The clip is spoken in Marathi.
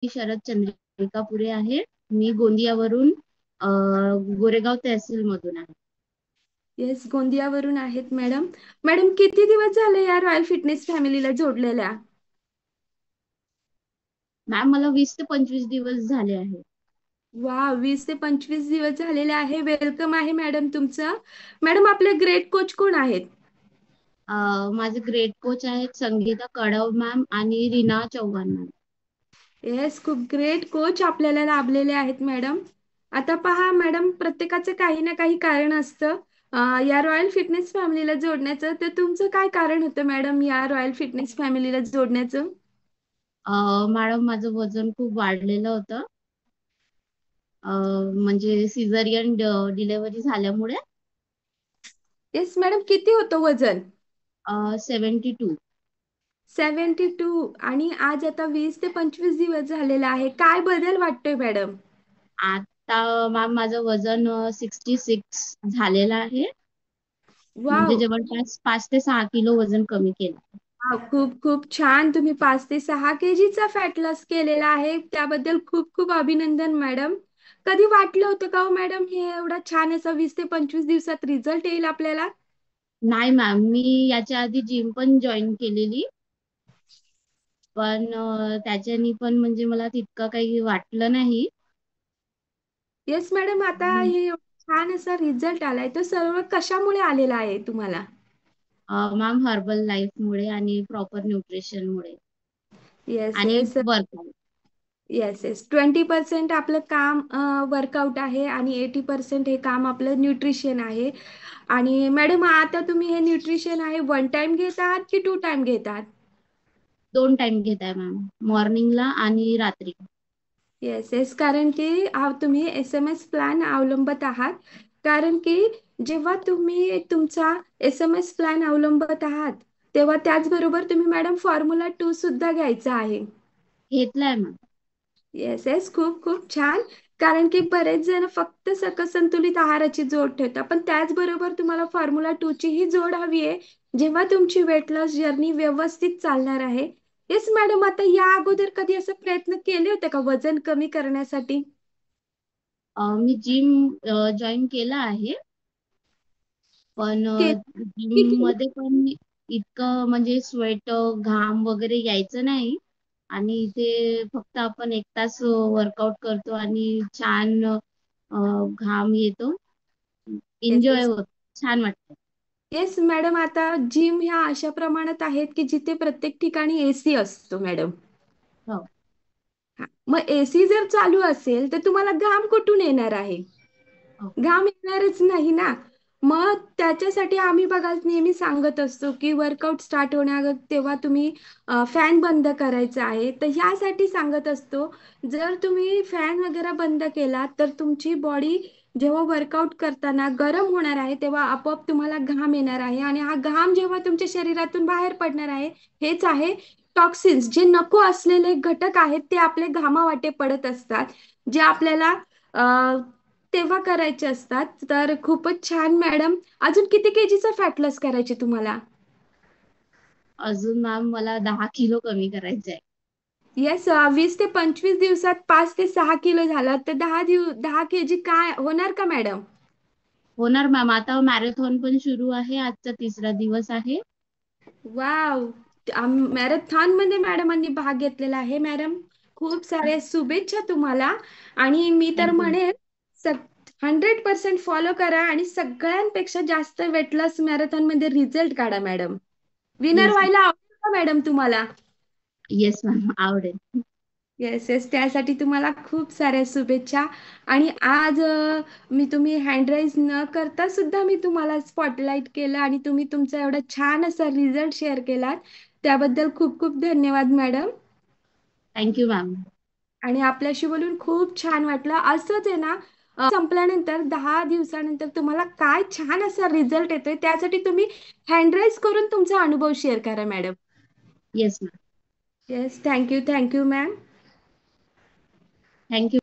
शरद चंद्रिका पुरे आहे. मी गोंदियावरून अ, गोरेगाव तहसील मधून आहे. येस, गोंदियावरून आहेत मॅडम. मॅडम, किती दिवस झाले या रॉयल फिटनेस फॅमिलीला जोडलेल्या? मॅम मला 20 ते 25 दिवस झाले आहे. वा, 20 ते 25 दिवस झालेले आहे. वेलकम आहे मॅडम तुमचं. मॅडम, आपले ग्रेट कोच कोण आहेत? माझे ग्रेट कोच आहेत संगीता कडव मॅम आणि रीना चौहान मॅम. येस, खूप ग्रेट कोच आपल्याला लाभलेले आहेत मॅडम. आता पहा मॅडम, प्रत्येकाचं काही ना काही कारण असतं. या रॉयल फिटनेस फॅमिलीला जोडण्याचं, तर तुमचं काय कारण होतं मॅडम या रॉयल फिटनेस फॅमिलीला जोडण्याचं? मॅडम माझं वजन खूप वाढलेलं होतं. म्हणजे सिझरियन डिलेव्हरी झाल्यामुळे. येस मॅडम, किती होतं वजन? 72. 72. आणि आज आता 20 ते 25 दिवस झालेला आहे. काय बदल वाटतोय मॅडम? आता मॅम माझं वजन 66 झालेलं आहे. म्हणजे वाव. जवळपास 5 ते 6 किलो वजन कमी केलं. हा, खूप खूप छान. तुम्ही 5 ते 6 केजीचा फॅट लॉस केलेला आहे, त्याबद्दल खूप खूप अभिनंदन मॅडम. कधी वाटलं होतं का हो मॅडम, हे एवढा छान असा 20 ते 25 दिवसात रिझल्ट येईल आपल्याला? नाही मॅम, मी याच्या आधी जिम पण जॉईन केलेली. पण त्याच्यानी पण म्हणजे मला तितकं काही वाटलं नाही. येस मॅडम, आता हे एवढा छान असा रिझल्ट आलाय, तो सर्व कशामुळे आलेला आहे तुम्हाला? मॅम हर्बल लाईफमुळे आणि प्रॉपर न्यूट्रिशनमुळे येस आणि येस. वर्कआउट. येस येस, 20% आपलं काम वर्कआउट आहे आणि 80% हे काम आपलं न्यूट्रिशन आहे. आणि मॅडम, आता तुम्ही हे न्यूट्रिशन आहे, वन टाइम घेत आहात की टू टाइम घेत आहात? 2 टाइम घेत आहे मॅम, मॉर्निंगला आणि रात्री. येस येस, कारण की तुम्ही SMS प्लॅन अवलंबत आहात. कारण की जेव्हा तुम्ही तुमचा SMS प्लॅन अवलंबत आहात, तेव्हा त्याचबरोबर तुम्ही मॅडम फॉर्म्युला 2 सुद्धा घ्यायचा आहे. घेतलाय मॅम. येस येस, खूप खूप छान. कारण की बरेच जण फक्त सकस संतुलित आहाराची जोड ठेवतात, पण त्याचबरोबर तुम्हाला फॉर्म्युला 2 ची ही जोड हवी आहे, जेव्हा तुमची वेट लॉस जर्नी व्यवस्थित चालणार आहे. येस मॅडम, आता या अगोदर कधी असा प्रयत्न केले होते का वजन कमी करण्यासाठी? मी जिम जॉईन केला आहे. पण की जिम मध्ये पण इतकं म्हणजे स्वेट घाम वगैरे यायचं नाही. आणि इथे फक्त आपण 1 तास वर्कआउट करतो आणि छान घाम येतो. Yes enjoy yes. होत. छान वाटतं. येस मॅडम, आता जिम ह्या अशा प्रमाणात आहेत की जिथे प्रत्येक ठिकाणी AC असतो मॅडम. हो. मग AC जर चालू असेल तर तुम्हाला घाम कुठून येणार आहे? हो. घाम येणारच नाही ना. मग त्याच्यासाठी आम्ही बघा नेहमी सांगत असतो की वर्कआउट स्टार्ट होण्या तेव्हा तुम्ही फॅन बंद करायचा आहे. तर ह्यासाठी सांगत असतो, जर तुम्ही फॅन वगैरे बंद केला तर तुमची बॉडी जेव्हा वर्कआउट करताना गरम होणार आहे, तेव्हा आपोआप तुम्हाला घाम येणार आहे. आणि हा घाम जेव्हा तुमच्या शरीरातून बाहेर पडणार आहे, हेच आहे टॉक्सिन्स. जे नको असलेले घटक आहेत ते आपले घामावाटे पडत असतात, जे आपल्याला तेव्हा करायचे असतात. तर खूपच छान मॅडम. अजून किती केजीचा फॅट लॉस करायचे तुम्हाला? अजून मॅम मला 10 किलो कमी करायचं आहे. येस, 20 ते 25 दिवसात 5 ते 6 किलो झाला तर 10 केजी काय होणार का मॅडम? होणार मॅम. आता मॅरेथॉन पण सुरू आहे. आजचा 3रा दिवस आहे. वाव. मॅरेथॉन मध्ये मॅडमांनी भाग घेतलेला आहे मॅडम. खूप साऱ्या शुभेच्छा तुम्हाला. आणि मी तर थँक्यू. म्हणेन 100% फॉलो करा आणि सगळ्यांपेक्षा जास्त वेट लॉस मॅरेथॉन मध्ये रिझल्ट काढा मॅडम. Winner yes. व्हायला आवडेल का मॅडम तुम्हाला? येस मॅम, आवडेल. येस येस, त्यासाठी तुम्हाला खूप साऱ्या शुभेच्छा. आणि आज तुम्ही हँड राईज न करता सुद्धा मी तुम्हाला स्पॉटलाईट केलं आणि तुम्ही तुमचा एवढा छान असा रिझल्ट शेअर केलात, त्याबद्दल खूप खूप धन्यवाद मॅडम. Thank you ma'am. आणि आपल्याशी बोलून खूप छान वाटलं. असंच आहे ना, संपल्यानंतर 10 दिवसानंतर तुम्हाला काय छान असा रिझल्ट येतोय, त्यासाठी तुम्ही हँड राईज करून तुमचा अनुभव शेअर करा madam. Yes ma'am. Yes, thank you thank you ma'am. Thank you.